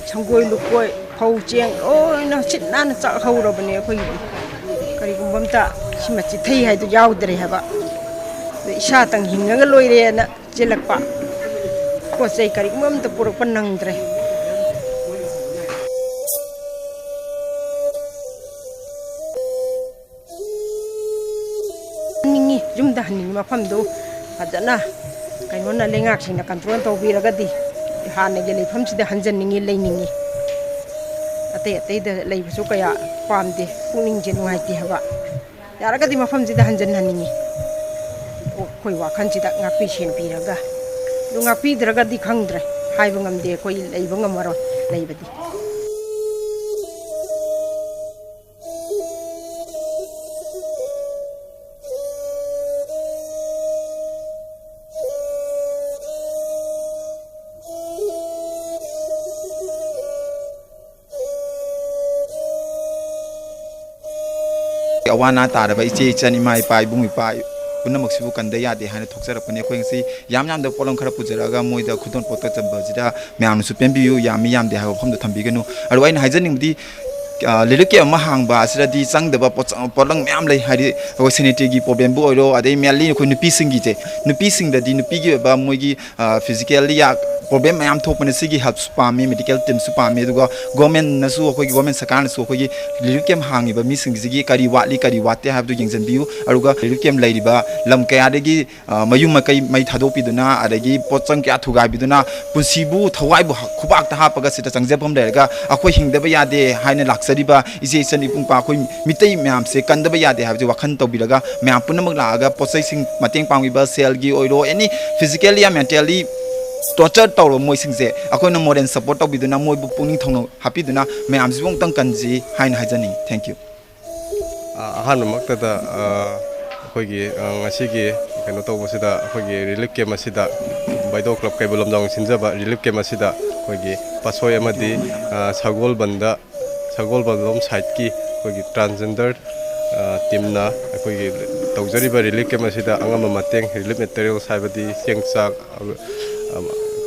संगोई लुकोई फौ Cheng लोइना seat नाना चाहौरबने अखोइदि करिगुम्बमता सिमा चिथै हाइदु याउद्रे हबा इसा तंग हिंगागा लोइरेना चेलकपा पोचै करिगुम्बमता पुरकपा नंगद्रे निंगी जुमदा हनिंग मफमदो फजना कइनोना लेंगाक्सिना कंट्रोल तौबिरगदि हानगे लेफमसिदा हंजनिंगी लेनिंगी अतै अतैदा लेबसु कया पामदे पुनिंगजे नुंगाइते हबा यारगदि मफमसिदा हंजन हनिंगी खोइ वाखनसिदा ngapi sen piraga du ngapi dragadi khangdre haiba ngamde koi leiba ngamaro leibadi awana taraba iche chani mai pai bungi pai punamaksibu kanda yade hana thokjarapne khoingsi yam da polong khara pujaraga moida khudon poto chambajida myam su pembiu yami yam de ha phomda thambiganu aru aina haijaning di liruke ama hangba asiradi changdaba polang myam lai hari sanitary gi problem bu oiro adai meli ko nupi singi je nupi singda di nupi gi ba moigi physically ya problem mayam thopane sigi help spami medical team su pami duga government nasu khoi government sakar nasu khoi lirukem hangi ba mi singi gi kari watli kari watte habdu yengjan biu aruga lirukem lairiba lam kaya degi mayum makai mai thadopi duna adagi pochang kya thugai biduna punsibu thawai bu khubak ta hapaga sita changjapam lerga akhoi hingdaba yade haina laksariba ise sani pungpa khoi mitai myam se kandaba yade habju wakhan tobiraga myam punamak laaga pochai sing mateng pangwiba cell gi oiro any physically or mentally torture tawro moi singse akoina modern support tawbiduna moi bu pungning thongno hapiduna myam sibong tang kanji haina hajani thank you ahan maktada khoigi ngasigi kano tawbasida khoigi relief camp asida Vydo club Keibul Lamjao sinjaba relief camp asida khoigi pasoi amadi sagol bandom site ki khoigi transgender teamna khoigi tawjariba relief camp asida angama mateng relief material saibadi sengsak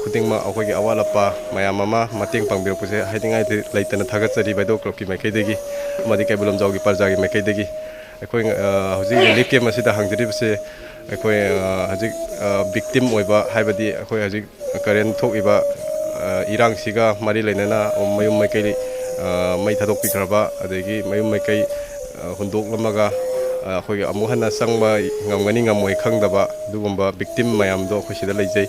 khudingma akhoi awalapa mayam ama mateng pangbirpuse haidingai leitana thagachari Vydo club ki maikaidegi amadi Keibul Lamjao gi parjagi maikaidegi akhoi hoji relief camp asida hangjaribse akhoi hoji victim oiba haibadi akhoi hoji current thokiba irang siga mari leinana mayum maikai mai thadok pikraba adegi mayum maikai hundok lamaga akhoi amuhana sangba ngamgani ngamoi khangdaba dugumba victim mayam do khosida leijai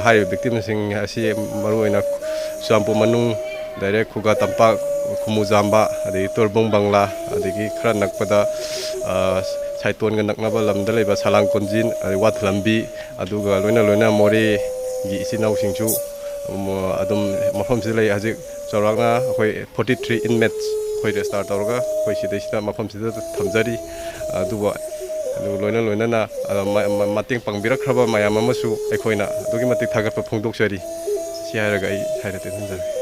hai victim sing asi maruina sampu manung direct khuga tampa khumujamba adegi torbong bangla adegi khra nakpada saiton ga naknaba lamda leiba salang konjin wat lambi aduga loina more gi isinau singchu adum mafam silai haji chawrangna akhoi 43 inmates khoi start tawraga khoi sida mafam sida thamjari aduba loina na mating pangbirak khraba mayam amasu ekhoina adugi matik thagatpa phongdoksari si hairaga ai hairate thanjari